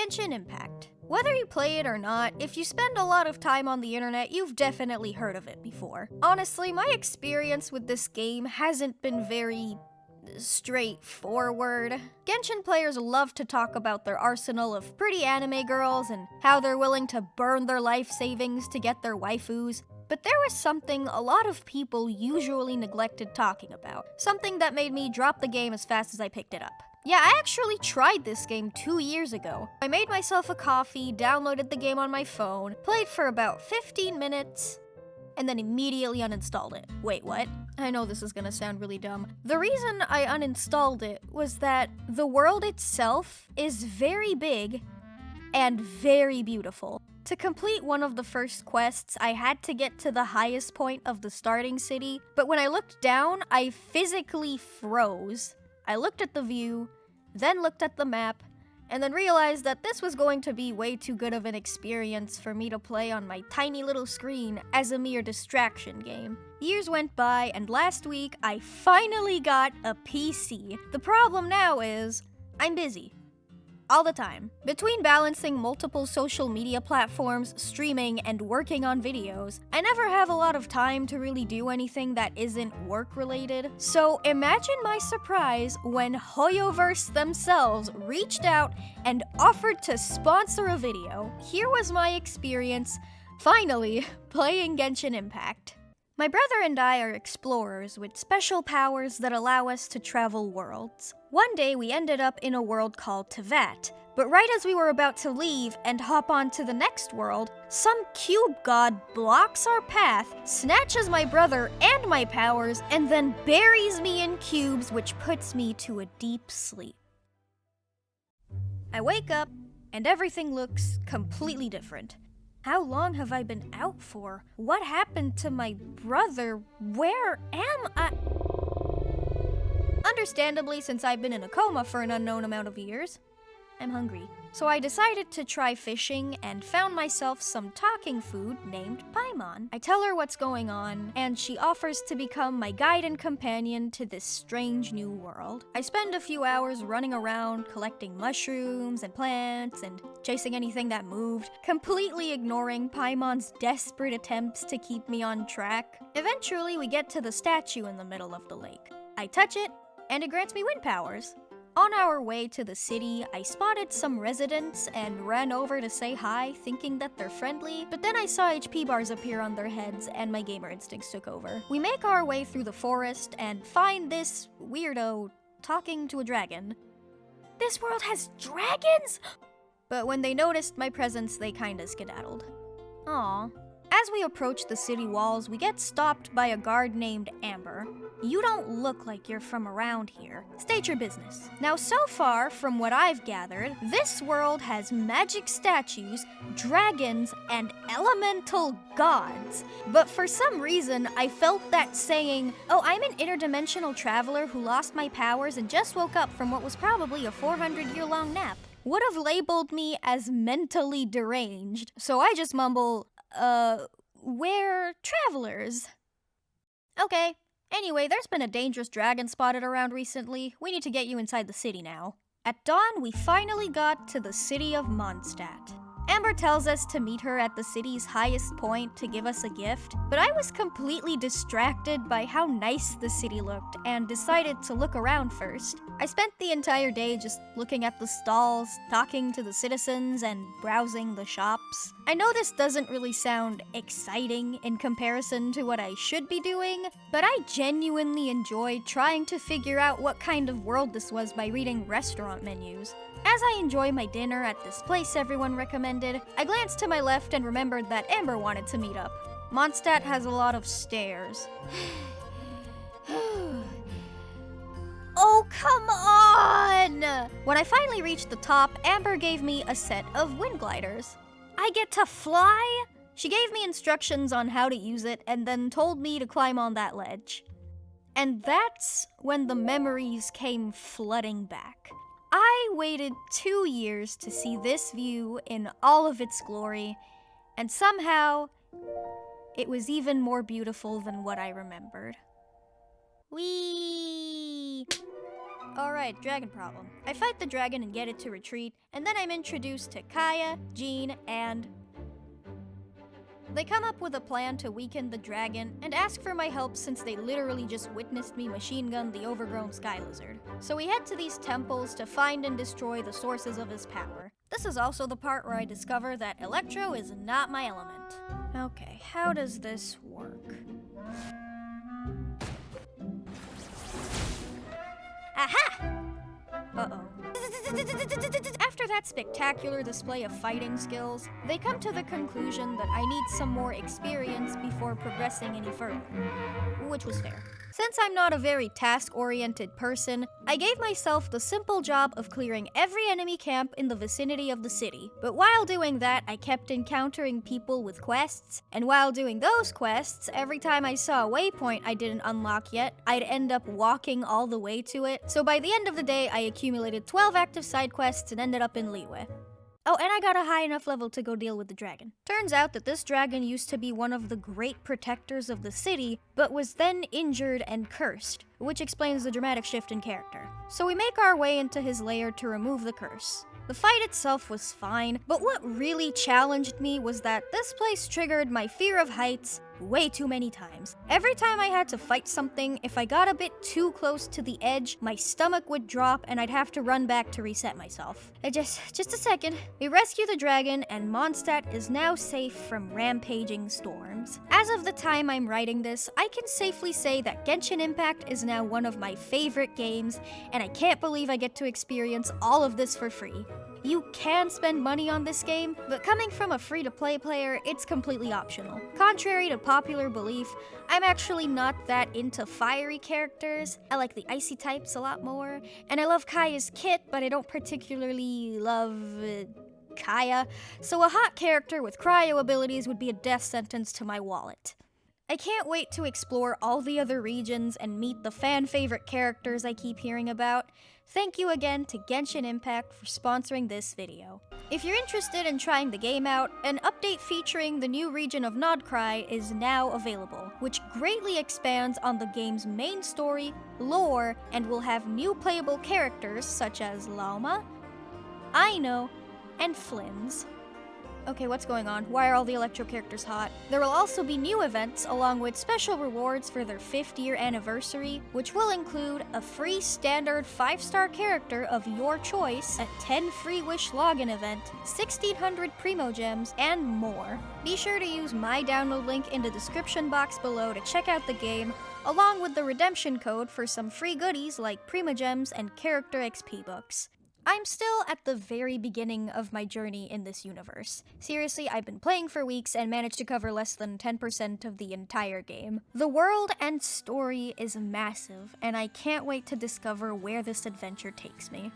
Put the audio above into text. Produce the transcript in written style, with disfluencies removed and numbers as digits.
Genshin Impact. Whether you play it or not, if you spend a lot of time on the internet, you've definitely heard of it before. Honestly, my experience with this game hasn't been very straightforward. Genshin players love to talk about their arsenal of pretty anime girls and how they're willing to burn their life savings to get their waifus. But there was something a lot of people usually neglected talking about. Something that made me drop the game as fast as I picked it up. Yeah, I actually tried this game 2 years ago. I made myself a coffee, downloaded the game on my phone, played for about 15 minutes, and then immediately uninstalled it. Wait, what? I know this is gonna sound really dumb. The reason I uninstalled it was that the world itself is very big and very beautiful. To complete one of the first quests, I had to get to the highest point of the starting city, but when I looked down, I physically froze. I looked at the view, then looked at the map, and then realized that this was going to be way too good of an experience for me to play on my tiny little screen as a mere distraction game. Years went by, and last week, I finally got a PC. The problem now is, I'm busy. All the time. Between balancing multiple social media platforms, streaming, and working on videos, I never have a lot of time to really do anything that isn't work-related. So imagine my surprise when Hoyoverse themselves reached out and offered to sponsor a video. Here was my experience, finally, playing Genshin Impact. My brother and I are explorers with special powers that allow us to travel worlds. One day we ended up in a world called Tevat, but right as we were about to leave and hop on to the next world, some cube god blocks our path, snatches my brother and my powers, and then buries me in cubes, which puts me to a deep sleep. I wake up, and everything looks completely different. How long have I been out for? What happened to my brother? Where am I? Understandably, since I've been in a coma for an unknown amount of years, I'm hungry. So I decided to try fishing and found myself some talking food named Paimon. I tell her what's going on, and she offers to become my guide and companion to this strange new world. I spend a few hours running around, collecting mushrooms and plants and chasing anything that moved, completely ignoring Paimon's desperate attempts to keep me on track. Eventually, we get to the statue in the middle of the lake. I touch it, and it grants me wind powers. On our way to the city, I spotted some residents and ran over to say hi, thinking that they're friendly, but then I saw HP bars appear on their heads and my gamer instincts took over. We make our way through the forest and find this weirdo talking to a dragon. This world has dragons? But when they noticed my presence, they kinda skedaddled. Aw. As we approach the city walls, we get stopped by a guard named Amber. You don't look like you're from around here. State your business. Now, so far, from what I've gathered, this world has magic statues, dragons, and elemental gods. But for some reason, I felt that saying, "Oh, I'm an interdimensional traveler who lost my powers and just woke up from what was probably a 400-year-long nap," would have labeled me as mentally deranged. So I just mumble, we're travelers. Okay. Anyway, there's been a dangerous dragon spotted around recently. We need to get you inside the city now. At dawn, we finally got to the city of Mondstadt. Amber tells us to meet her at the city's highest point to give us a gift, but I was completely distracted by how nice the city looked and decided to look around first. I spent the entire day just looking at the stalls, talking to the citizens, and browsing the shops. I know this doesn't really sound exciting in comparison to what I should be doing, but I genuinely enjoyed trying to figure out what kind of world this was by reading restaurant menus. As I enjoy my dinner at this place everyone recommended, I glanced to my left and remembered that Amber wanted to meet up. Mondstadt has a lot of stairs. Oh, come on! When I finally reached the top, Amber gave me a set of wind gliders. I get to fly? She gave me instructions on how to use it and then told me to climb on that ledge. And that's when the memories came flooding back. I waited 2 years to see this view in all of its glory, and somehow, it was even more beautiful than what I remembered. Whee! Alright, dragon problem. I fight the dragon and get it to retreat, and then I'm introduced to Kaya, Jean, and... They come up with a plan to weaken the dragon and ask for my help since they literally just witnessed me machine gun the overgrown sky lizard. So we head to these temples to find and destroy the sources of his power. This is also the part where I discover that Electro is not my element. Okay, how does this work? Aha! Uh-oh. After that spectacular display of fighting skills, they come to the conclusion that I need some more experience before progressing any further, which was fair. Since I'm not a very task-oriented person, I gave myself the simple job of clearing every enemy camp in the vicinity of the city. But while doing that, I kept encountering people with quests, and while doing those quests, every time I saw a waypoint I didn't unlock yet, I'd end up walking all the way to it. So by the end of the day, I accumulated 12 active side quests and ended up in Liyue. Oh, and I got a high enough level to go deal with the dragon. Turns out that this dragon used to be one of the great protectors of the city, but was then injured and cursed, which explains the dramatic shift in character. So we make our way into his lair to remove the curse. The fight itself was fine, but what really challenged me was that this place triggered my fear of heights way too many times. Every time I had to fight something, if I got a bit too close to the edge, my stomach would drop and I'd have to run back to reset myself. Just a second. We rescue the dragon and Mondstadt is now safe from rampaging storms. As of the time I'm writing this, I can safely say that Genshin Impact is now one of my favorite games, and I can't believe I get to experience all of this for free. You can spend money on this game, but coming from a free-to-play player, it's completely optional. Contrary to popular belief, I'm actually not that into fiery characters. I like the icy types a lot more, and I love Kaya's kit, but I don't particularly love Kaya, so a hot character with cryo abilities would be a death sentence to my wallet. I can't wait to explore all the other regions and meet the fan-favorite characters I keep hearing about. Thank you again to Genshin Impact for sponsoring this video. If you're interested in trying the game out, an update featuring the new region of Nodcry is now available, which greatly expands on the game's main story, lore, and will have new playable characters such as Lauma, Aino, and Flynn's. Okay, what's going on? Why are all the Electro characters hot? There will also be new events along with special rewards for their 5th year anniversary, which will include a free standard 5-star character of your choice, a 10 free wish login event, 1600 Primogems, and more. Be sure to use my download link in the description box below to check out the game, along with the redemption code for some free goodies like Primogems and character XP books. I'm still at the very beginning of my journey in this universe. Seriously, I've been playing for weeks and managed to cover less than 10% of the entire game. The world and story is massive, and I can't wait to discover where this adventure takes me.